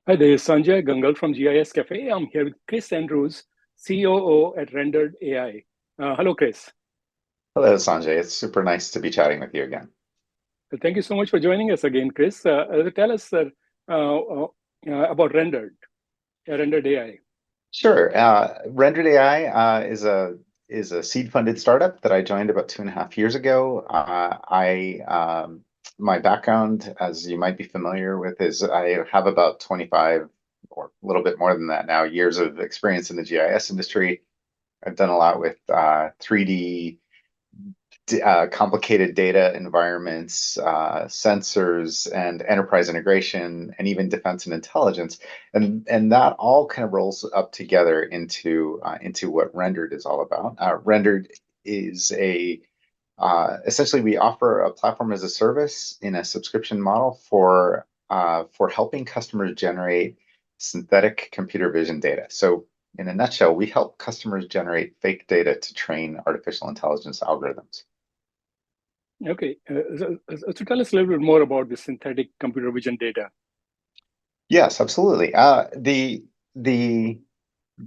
Hi, this is Sanjay Gangal from GISCafe. I'm here with Chris Andrews, COO at Rendered AI. Hello, Chris. Hello, Sanjay. It's super nice to be chatting with you again. Thank you so much for joining us again, Chris. Tell us uh, uh, about Rendered AI. Sure. Rendered AI is a seed-funded startup that I joined about 2.5 years ago. My background, as you might be familiar with, is I have about 25 or a little bit more than that now years of experience in the GIS industry. I've done a lot with 3D complicated data environments, sensors, and enterprise integration, and even defense and intelligence, and that all kind of rolls up together into what Rendered is all about. Rendered is a essentially we offer a platform as a service in a subscription model for helping customers generate synthetic computer vision data. So in a nutshell, we help customers generate fake data to train artificial intelligence algorithms. Okay, so tell us a little bit more about the synthetic computer vision data. Yes, absolutely. The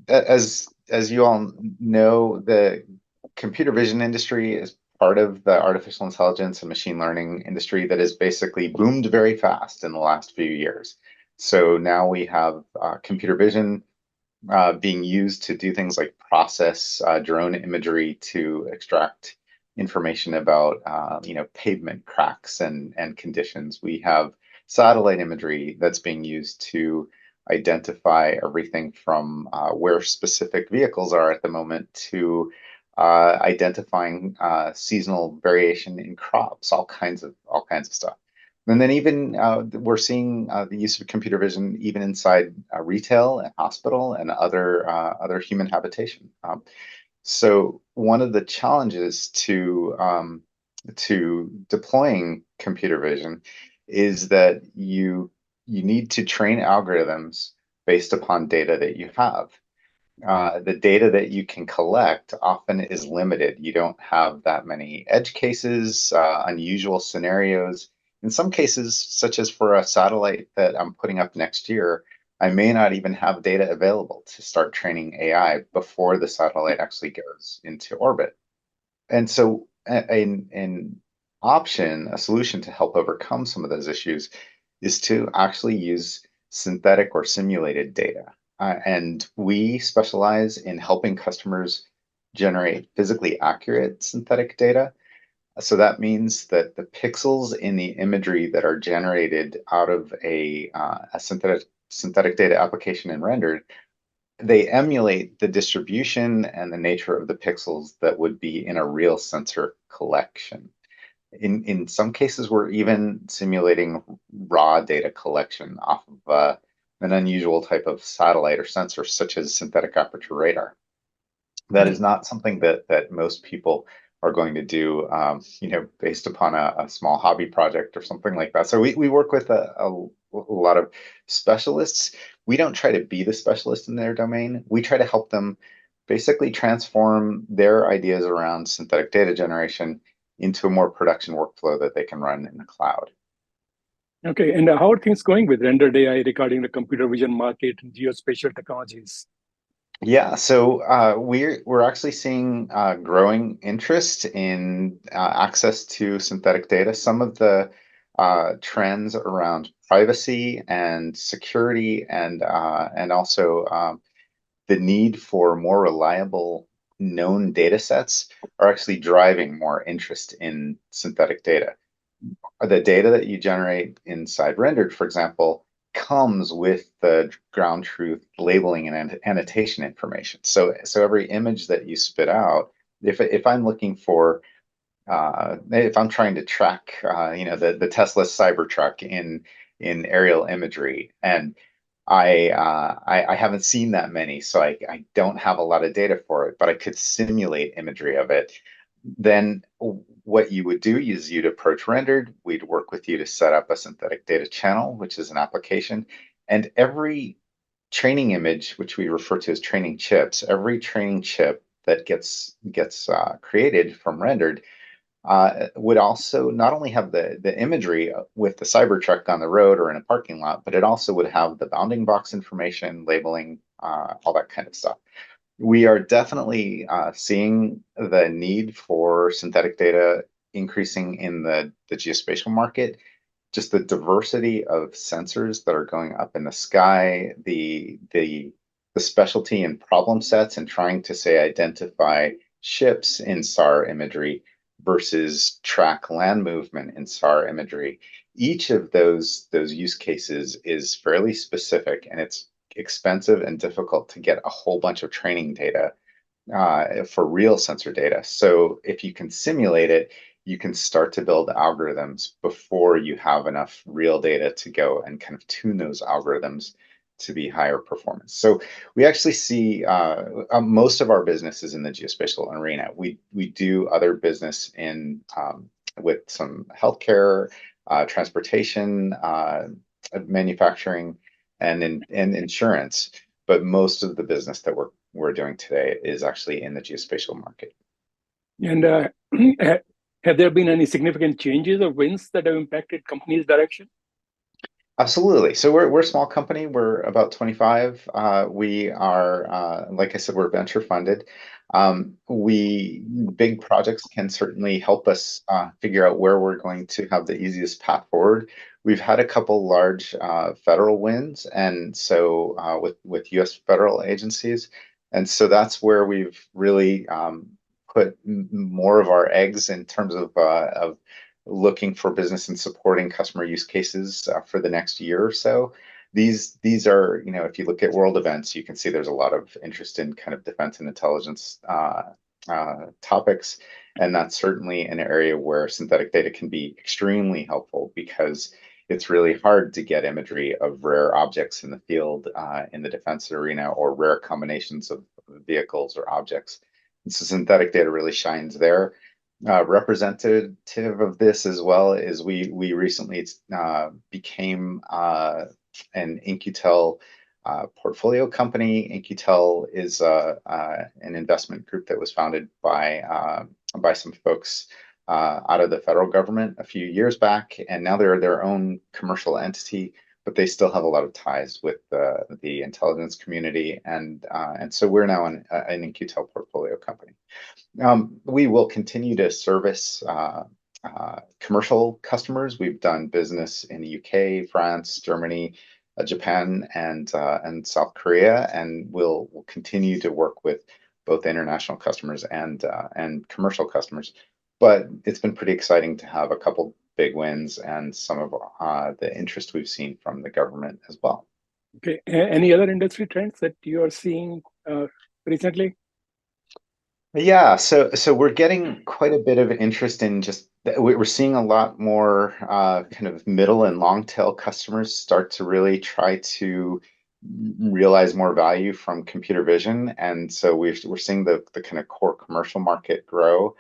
as you all know, the computer vision industry is part of the artificial intelligence and machine learning industry that has basically boomed very fast in the last few years. So now we have computer vision being used to do things like process drone imagery to extract information about pavement cracks and conditions. We have satellite imagery that's being used to identify everything from where specific vehicles are at the moment to identifying seasonal variation in crops, all kinds of stuff. And then even we're seeing the use of computer vision even inside retail and hospital and other human habitation. So one of the challenges to deploying computer vision is that you need to train algorithms based upon data that you have. The data that you can collect often is limited. You don't have that many edge cases, unusual scenarios. In some cases, such as for a satellite that I'm putting up next year, I may not even have data available to start training AI before the satellite actually goes into orbit. And so, an option, a solution to help overcome some of those issues is to actually use synthetic or simulated data. And we specialize in helping customers generate physically accurate synthetic data. So that means that the pixels in the imagery that are generated out of a synthetic data application and rendered, they emulate the distribution and the nature of the pixels that would be in a real sensor collection. In some cases, we're even simulating raw data collection off of an unusual type of satellite or sensor, such as synthetic aperture radar. That is not something that most people are going to do, based upon a small hobby project or something like that. So we work with a lot of specialists. We don't try to be the specialist in their domain. We try to help them basically transform their ideas around synthetic data generation into a more production workflow that they can run in the cloud. Okay, and how are things going with Rendered AI regarding the computer vision market and geospatial technologies? Yeah, so we're actually seeing growing interest in access to synthetic data. Some of the trends around privacy and security and also the need for more reliable known data sets are actually driving more interest in synthetic data. The data that you generate inside rendered, for example, comes with the ground truth labeling and annotation information. So every image that you spit out, if I'm looking for if I'm trying to track the Tesla Cybertruck in aerial imagery, and I haven't seen that many, so I don't have a lot of data for it, but I could simulate imagery of it. Then what you would do is you'd approach rendered. We'd work with you to set up a synthetic data channel, which is an application, and every training image, which we refer to as training chips, every training chip that gets created from rendered would also not only have the imagery with the Cybertruck on the road or in a parking lot, but it also would have the bounding box information, labeling, all that kind of stuff. We are definitely seeing the need for synthetic data increasing in the geospatial market. Just the diversity of sensors that are going up in the sky, the specialty in problem sets and trying to say identify ships in SAR imagery versus track land movement in SAR imagery. Each of those use cases is fairly specific, and it's expensive and difficult to get a whole bunch of training data for real sensor data. So if you can simulate it, you can start to build algorithms before you have enough real data to go and kind of tune those algorithms to be higher performance. So we actually see most of our business is in the geospatial arena. We do other business in with some healthcare, transportation, manufacturing, and insurance. But most of the business that we're doing today is actually in the geospatial market. And have there been any significant changes or wins that have impacted companies' direction? Absolutely. So we're a small company. We're about 25. We are, like I said, we're venture funded. We big projects can certainly help us figure out where we're going to have the easiest path forward. We've had a couple large federal wins, and so with U.S. federal agencies, and so that's where we've really put more of our eggs in terms of looking for business and supporting customer use cases for the next year or so. These are, if you look at world events, you can see there's a lot of interest in kind of defense and intelligence topics. And that's certainly an area where synthetic data can be extremely helpful because it's really hard to get imagery of rare objects in the field in the defense arena or rare combinations of vehicles or objects. And so synthetic data really shines there. Representative of this as well is we recently became an In-Q-Tel portfolio company. In-Q-Tel is an investment group that was founded by some folks out of the federal government a few years back, and now they're their own commercial entity, but they still have a lot of ties with the intelligence community, and so we're now an In-Q-Tel portfolio company. We will continue to service commercial customers. We've done business in the UK, France, Germany, Japan, and South Korea, and we'll continue to work with both international customers and commercial customers. But it's been pretty exciting to have a couple big wins and some of the interest we've seen from the government as well. Okay. Any other industry trends that you are seeing recently? Yeah, so we're getting quite a bit of interest in just we're seeing a lot more kind of middle and long tail customers start to really try to realize more value from computer vision, and so we're seeing the kind of core commercial market grow.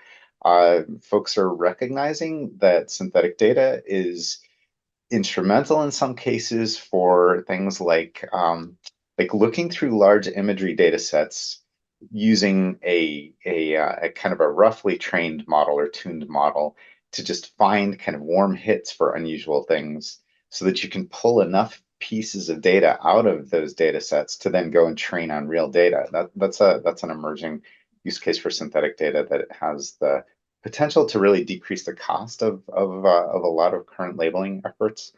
Folks are recognizing that synthetic data is instrumental in some cases for things like looking through large imagery data sets using a kind of a roughly trained model or tuned model to just find kind of warm hits for unusual things so that you can pull enough pieces of data out of those data sets to then go and train on real data. That's an emerging use case for synthetic data that has the potential to really decrease the cost of a lot of current labeling efforts.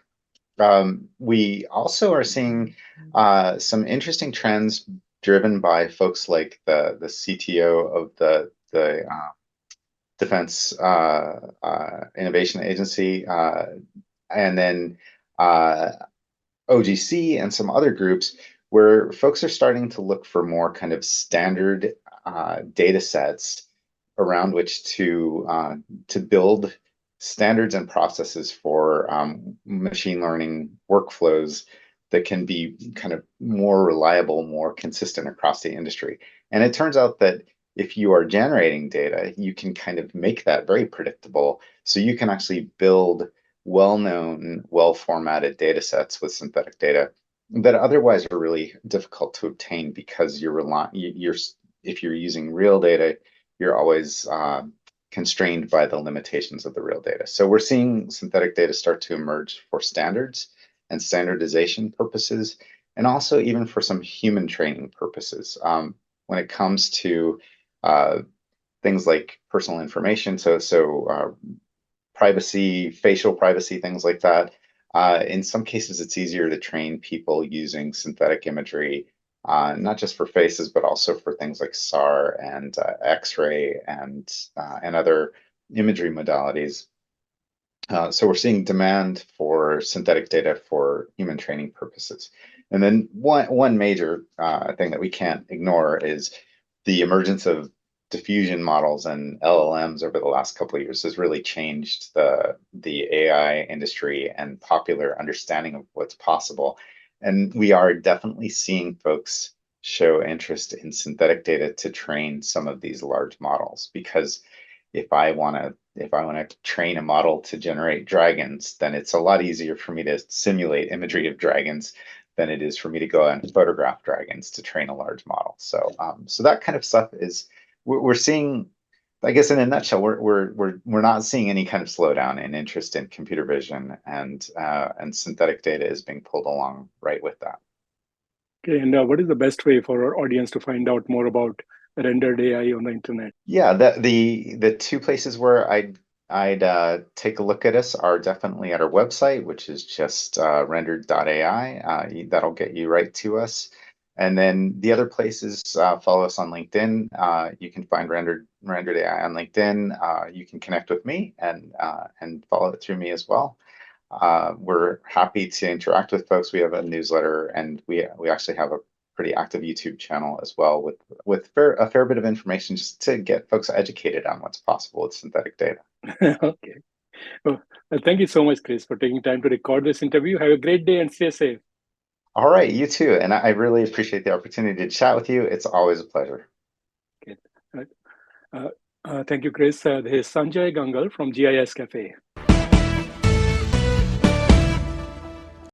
We also are seeing some interesting trends driven by folks like the CTO of the Defense Innovation Agency, and then OGC and some other groups where folks are starting to look for more kind of standard data sets around which to build standards and processes for machine learning workflows that can be kind of more reliable, more consistent across the industry. And it turns out that if you are generating data, you can kind of make that very predictable. So you can actually build well-known, well-formatted data sets with synthetic data that otherwise are really difficult to obtain because you're if you're using real data, you're always constrained by the limitations of the real data. So we're seeing synthetic data start to emerge for standards and standardization purposes, and also even for some human training purposes. When it comes to things like personal information, privacy, facial privacy, things like that. In some cases, it's easier to train people using synthetic imagery, not just for faces, but also for things like SAR and X-ray and other imagery modalities. So we're seeing demand for synthetic data for human training purposes. And then one major thing that we can't ignore is the emergence of diffusion models and LLMs over the last couple of years has really changed the AI industry and popular understanding of what's possible. And we are definitely seeing folks show interest in synthetic data to train some of these large models, because if I want to train a model to generate dragons, then it's a lot easier for me to simulate imagery of dragons than it is for me to go and photograph dragons to train a large model. So so that kind of stuff is we're seeing. I guess in a nutshell, we're not seeing any kind of slowdown in interest in computer vision, and synthetic data is being pulled along right with that. Okay, and what is the best way for our audience to find out more about rendered AI on the internet? Yeah, the two places where I'd take a look at us are definitely at our website, which is just rendered.ai. That'll get you right to us. And then the other places, follow us on LinkedIn. You can find rendered AI on LinkedIn. You can connect with me and follow it through me as well. We're happy to interact with folks. We have a newsletter, and we actually have a pretty active YouTube channel as well with a fair bit of information just to get folks educated on what's possible with synthetic data. Okay. Well, thank you so much, Chris, for taking time to record this interview. Have a great day and stay safe. All right, you too. And I really appreciate the opportunity to chat with you. It's always a pleasure. Okay. Thank you, Chris. This is Sanjay Gangal from GISCafe.